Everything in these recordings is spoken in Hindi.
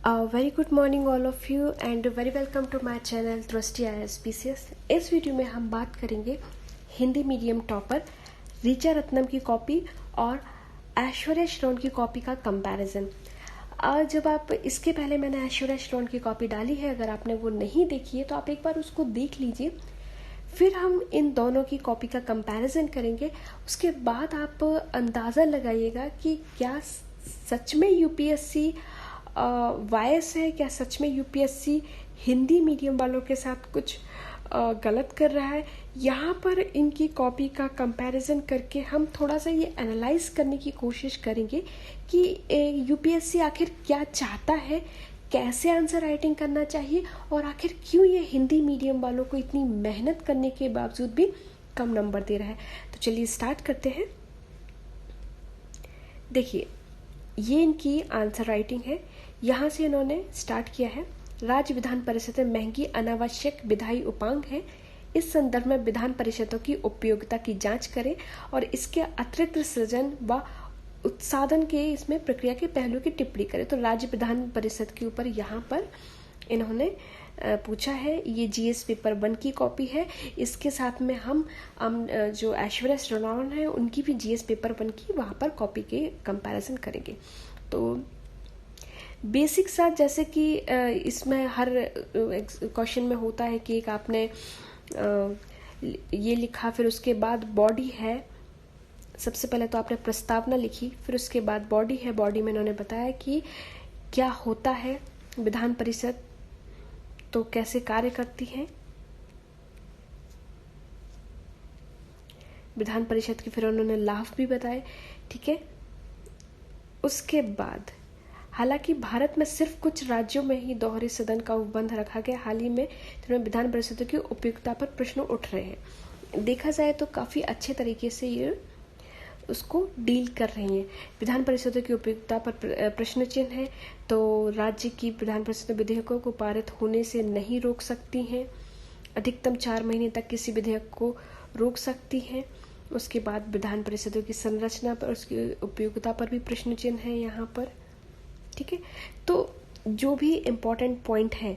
Very good morning all of you and very welcome to my channel Drishti IAS-PCS। इस वीडियो में हम बात करेंगे हिंदी मीडियम टॉपर ऋचा रत्नम की कॉपी और ऐश्वर्या श्रोन की कॉपी का कंपैरिजन। जब आप इसके पहले मैंने ऐश्वर्या श्रोन की कॉपी डाली है, अगर आपने वो नहीं देखी है तो आप एक बार उसको देख लीजिए। फिर हम इन दोनों की कॉपी का कंपैरिजन करेंगे। उसके बाद आप अंदाज़ा लगाइएगा कि क्या सच में यूपीएससी वायस है, क्या सच में यूपीएससी हिंदी मीडियम वालों के साथ कुछ गलत कर रहा है। यहाँ पर इनकी कॉपी का कंपैरिजन करके हम थोड़ा सा ये एनालाइज करने की कोशिश करेंगे कि यूपीएससी आखिर क्या चाहता है, कैसे आंसर राइटिंग करना चाहिए और आखिर क्यों ये हिंदी मीडियम वालों को इतनी मेहनत करने के बावजूद भी कम नंबर दे रहा है। तो चलिए स्टार्ट करते हैं। देखिए, ये इनकी आंसर राइटिंग है। यहाँ से इन्होंने स्टार्ट किया है। राज्य विधान परिषद में महंगी अनावश्यक विधायी उपांग है। इस संदर्भ में विधान परिषदों की उपयोगिता की जांच करें और इसके अतिरिक्त सृजन व उत्साधन के इसमें प्रक्रिया के पहलू की टिप्पणी करें। तो राज्य विधान परिषद के ऊपर यहाँ पर इन्होंने पूछा है। ये जीएस पेपर 1 की कॉपी है। इसके साथ में हम जो ऐश्वर्या श्रोन है उनकी भी जीएस पेपर 1 की वहाँ पर कॉपी के कंपैरिजन करेंगे। तो बेसिक सा जैसे कि इसमें हर क्वेश्चन में होता है कि एक आपने ये लिखा, फिर उसके बाद बॉडी है। सबसे पहले तो आपने प्रस्तावना लिखी, फिर उसके बाद बॉडी है। बॉडी में इन्होंने बताया कि क्या होता है विधान परिषद, तो कैसे कार्य करती है विधान परिषद की, फिर उन्होंने लाभ भी बताए। ठीक है। उसके बाद हालांकि भारत में सिर्फ कुछ राज्यों में ही दोहरे सदन का उपबंध रखा गया। हाल ही में विधान परिषदों की उपयुक्तता पर प्रश्न उठ रहे हैं। देखा जाए तो काफी अच्छे तरीके से ये उसको डील कर रही हैं। विधान परिषदों की उपयुक्तता पर प्रश्न चिन्ह है। तो राज्य की विधान परिषद विधेयकों को पारित होने से नहीं रोक सकती हैं। अधिकतम 4 महीने तक किसी विधेयक को रोक सकती हैं। उसके बाद विधान परिषदों की संरचना पर, उसकी उपयोगिता पर भी प्रश्न चिन्ह है यहाँ पर। ठीक है। तो जो भी इम्पोर्टेंट पॉइंट है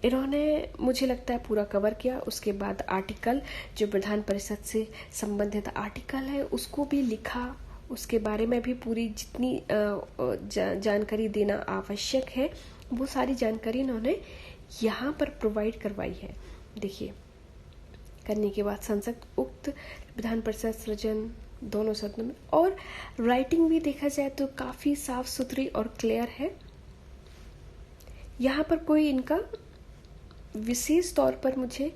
इन्होंने मुझे लगता है पूरा कवर किया। उसके बाद आर्टिकल, जो विधान परिषद से संबंधित आर्टिकल है उसको भी लिखा। उसके बारे में भी पूरी जितनी जानकारी देना आवश्यक है वो सारी जानकारी इन्होंने यहाँ पर प्रोवाइड करवाई है। देखिए, करने के बाद संसद उक्त विधान परिषद सृजन दोनों सदनों में, और राइटिंग भी देखा जाए तो काफी साफ सुथरी और क्लियर है। यहाँ पर कोई इनका विशेष तौर पर मुझे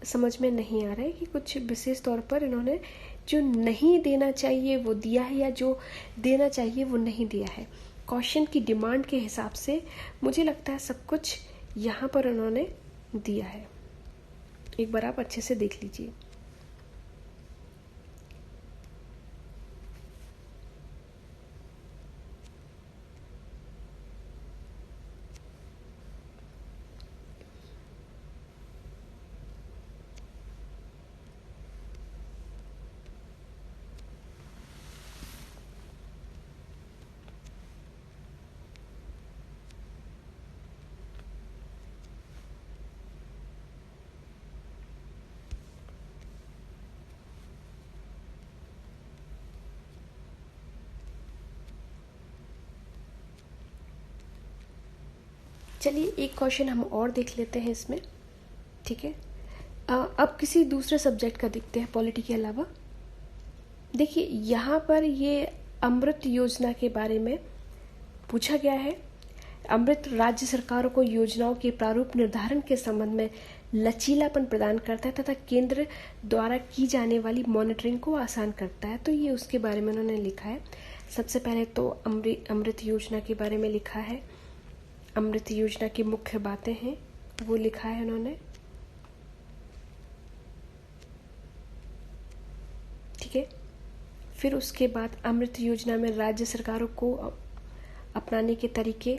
समझ में नहीं आ रहा है कि कुछ विशेष तौर पर इन्होंने जो नहीं देना चाहिए वो दिया है या जो देना चाहिए वो नहीं दिया है। क्वेश्चन की डिमांड के हिसाब से मुझे लगता है सब कुछ यहाँ पर उन्होंने दिया है। एक बार आप अच्छे से देख लीजिए। चलिए एक क्वेश्चन हम और देख लेते हैं इसमें। ठीक है। अब किसी दूसरे सब्जेक्ट का देखते हैं, पॉलिटी के अलावा। देखिए, यहाँ पर ये अमृत योजना के बारे में पूछा गया है। अमृत राज्य सरकारों को योजनाओं के प्रारूप निर्धारण के संबंध में लचीलापन प्रदान करता है तथा केंद्र द्वारा की जाने वाली मॉनिटरिंग को आसान करता है। तो ये उसके बारे में उन्होंने लिखा है। सबसे पहले तो अमृत योजना के बारे में लिखा है। अमृत योजना की मुख्य बातें हैं वो लिखा है उन्होंने। ठीक है। फिर उसके बाद अमृत योजना में राज्य सरकारों को अपनाने के तरीके,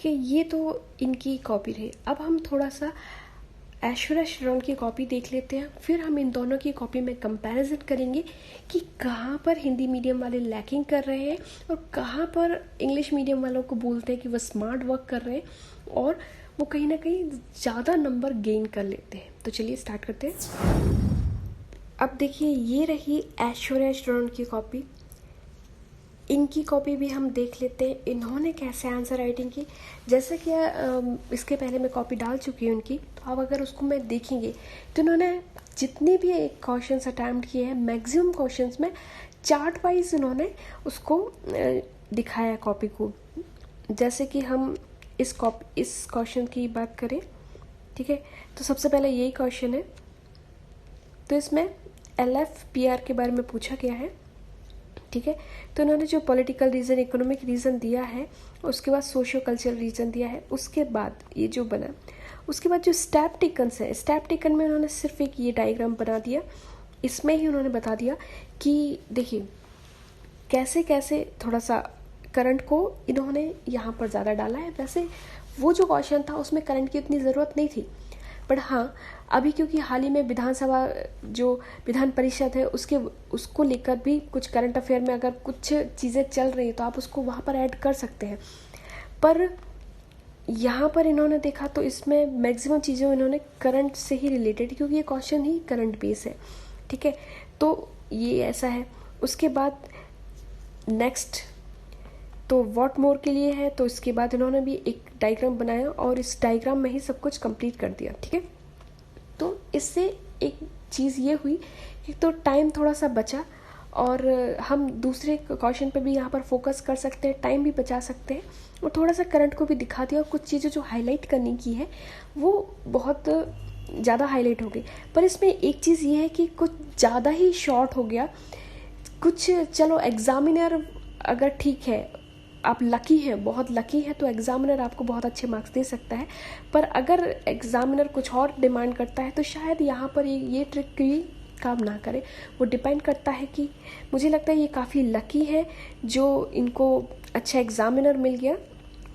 ठीक है, ये तो इनकी कॉपी रही। अब हम थोड़ा सा ऐश्वर्या श्रवण की कॉपी देख लेते हैं, फिर हम इन दोनों की कॉपी में कंपैरिजन करेंगे कि कहाँ पर हिंदी मीडियम वाले लैकिंग कर रहे हैं और कहाँ पर इंग्लिश मीडियम वालों को बोलते हैं कि वो स्मार्ट वर्क कर रहे हैं और वो कहीं ना कहीं ज़्यादा नंबर गेन कर लेते हैं। तो चलिए स्टार्ट करते हैं। अब देखिए, ये रही ऐश्वर्या श्रवण की कॉपी। इनकी कॉपी भी हम देख लेते हैं इन्होंने कैसे आंसर राइटिंग की। जैसे कि इसके पहले मैं कॉपी डाल चुकी हूँ उनकी, तो अब अगर उसको मैं देखेंगे तो इन्होंने जितने भी क्वेश्चंस अटैम्प्ट किए हैं मैक्सिमम क्वेश्चंस में चार्ट वाइज इन्होंने उसको दिखाया कॉपी को। जैसे कि हम इस क्वेश्चन की बात करें, ठीक है, तो सबसे पहले यही क्वेश्चन है। तो इसमें LFPR के बारे में पूछा गया है, ठीक है। तो इन्होंने जो पॉलिटिकल रीज़न, इकोनॉमिक रीज़न दिया है, उसके बाद सोशियो कल्चरल रीज़न दिया है, उसके बाद ये जो बना, उसके बाद जो स्टेप टेकन्स है, स्टेप टेकन में उन्होंने सिर्फ एक ये डायग्राम बना दिया। इसमें ही उन्होंने बता दिया कि देखिए कैसे कैसे थोड़ा सा करंट को इन्होंने यहाँ पर ज़्यादा डाला है। वैसे वो जो क्वेश्चन था उसमें करंट की उतनी ज़रूरत नहीं थी, बट हाँ अभी क्योंकि हाल ही में विधानसभा जो विधान परिषद है उसको लेकर भी कुछ करंट अफेयर में अगर कुछ चीज़ें चल रही हैं तो आप उसको वहाँ पर ऐड कर सकते हैं। पर यहाँ पर इन्होंने देखा तो इसमें मैक्सिमम चीज़ें इन्होंने करंट से ही रिलेटेड, क्योंकि ये क्वेश्चन ही करंट बेस है, ठीक है। तो ये ऐसा है। उसके बाद नेक्स्ट तो व्हाट मोर के लिए है, तो इसके बाद इन्होंने भी एक डायग्राम बनाया और इस डायग्राम में ही सब कुछ कंप्लीट कर दिया, ठीक है। तो इससे एक चीज़ ये हुई कि तो टाइम थोड़ा सा बचा और हम दूसरे क्वेश्चन पे भी यहाँ पर फोकस कर सकते हैं, टाइम भी बचा सकते हैं और थोड़ा सा करंट को भी दिखा दिया और कुछ चीज़ें जो हाईलाइट करने की है वो बहुत ज़्यादा हाईलाइट हो गई। पर इसमें एक चीज़ ये है कि कुछ ज़्यादा ही शॉर्ट हो गया कुछ। चलो एग्जामिनर अगर ठीक है, आप लकी हैं, बहुत लकी है, तो एग्जामिनर आपको बहुत अच्छे मार्क्स दे सकता है। पर अगर एग्जामिनर कुछ और डिमांड करता है तो शायद यहाँ पर ये ट्रिक भी काम ना करे। वो डिपेंड करता है कि मुझे लगता है ये काफ़ी लकी है जो इनको अच्छा एग्जामिनर मिल गया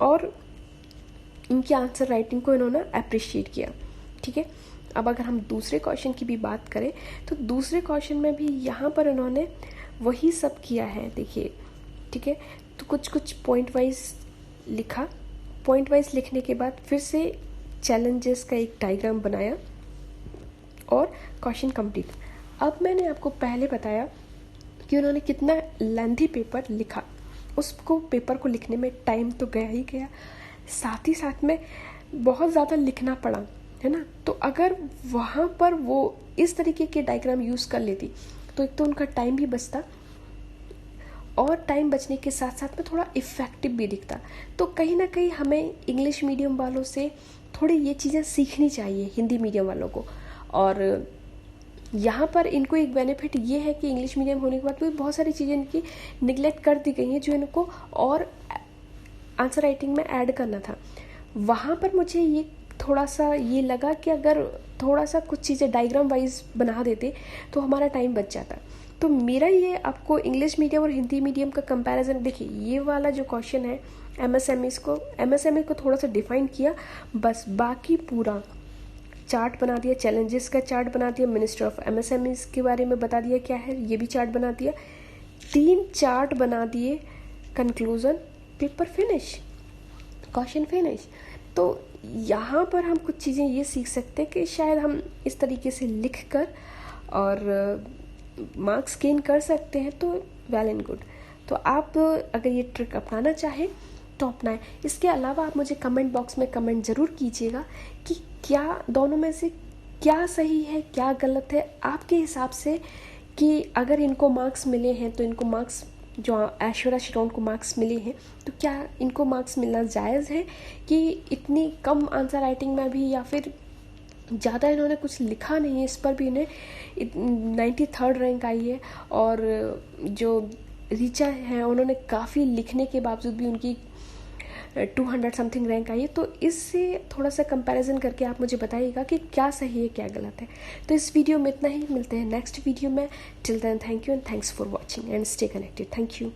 और इनकी आंसर राइटिंग को इन्होंने अप्रिशिएट किया, ठीक है। अब अगर हम दूसरे क्वेश्चन की भी बात करें तो दूसरे क्वेश्चन में भी यहाँ पर इन्होंने वही सब किया है, देखिए, ठीक है। तो कुछ पॉइंट वाइज लिखा, पॉइंट वाइज लिखने के बाद फिर से चैलेंजेस का एक डायग्राम बनाया और क्वेश्चन कंप्लीट। अब मैंने आपको पहले बताया कि उन्होंने कितना लेंथी पेपर लिखा, उसको पेपर को लिखने में टाइम तो गया ही गया, साथ ही साथ में बहुत ज़्यादा लिखना पड़ा, है ना। तो अगर वहाँ पर वो इस तरीके के डायग्राम यूज़ कर लेती तो एक तो उनका टाइम भी बचता और टाइम बचने के साथ साथ में थोड़ा इफ़ेक्टिव भी दिखता। तो कहीं ना कहीं हमें इंग्लिश मीडियम वालों से थोड़ी ये चीज़ें सीखनी चाहिए, हिंदी मीडियम वालों को। और यहाँ पर इनको एक बेनिफिट ये है कि इंग्लिश मीडियम होने के बाद भी बहुत सारी चीज़ें इनकी निगलेक्ट कर दी गई हैं जो इनको और आंसर राइटिंग में ऐड करना था। वहाँ पर मुझे ये थोड़ा सा ये लगा कि अगर थोड़ा सा कुछ चीज़ें डायग्राम वाइज बना देते तो हमारा टाइम बच जाता। तो मेरा ये आपको इंग्लिश मीडियम और हिंदी मीडियम का कंपैरिजन, देखिए ये वाला जो क्वेश्चन है एमएसएमई को थोड़ा सा डिफाइन किया, बस बाकी पूरा चार्ट बना दिया, चैलेंजेस का चार्ट बना दिया, मिनिस्टर ऑफ एमएसएमई के बारे में बता दिया क्या है, ये भी चार्ट बना दिया, 3 चार्ट बना दिए, conclusion, paper finish, question finish. तो यहाँ पर हम कुछ चीज़ें ये सीख सकते हैं कि शायद हम इस तरीके से लिख कर और मार्क्स गेन कर सकते हैं, तो वेल एंड गुड। तो आप अगर ये ट्रिक अपनाना चाहें तो अपनाएं। इसके अलावा आप मुझे कमेंट बॉक्स में कमेंट ज़रूर कीजिएगा कि क्या दोनों में से क्या सही है क्या गलत है आपके हिसाब से, कि अगर इनको मार्क्स मिले हैं तो इनको मार्क्स, जो ऐश्वर्या श्रवण को मार्क्स मिले हैं तो क्या इनको मार्क्स मिलना जायज़ है कि इतनी कम आंसर राइटिंग में भी, या फिर ज़्यादा इन्होंने कुछ लिखा नहीं है, इस पर भी इन्हें 93rd रैंक आई है। और जो रीचा है उन्होंने काफ़ी लिखने के बावजूद भी उनकी 200 समथिंग रैंक आई है। तो इससे थोड़ा सा कंपैरिजन करके आप मुझे बताइएगा कि क्या सही है क्या गलत है। तो इस वीडियो में इतना ही, मिलते हैं नेक्स्ट वीडियो में। Till then thank you and thanks for watching and stay connected. Thank you.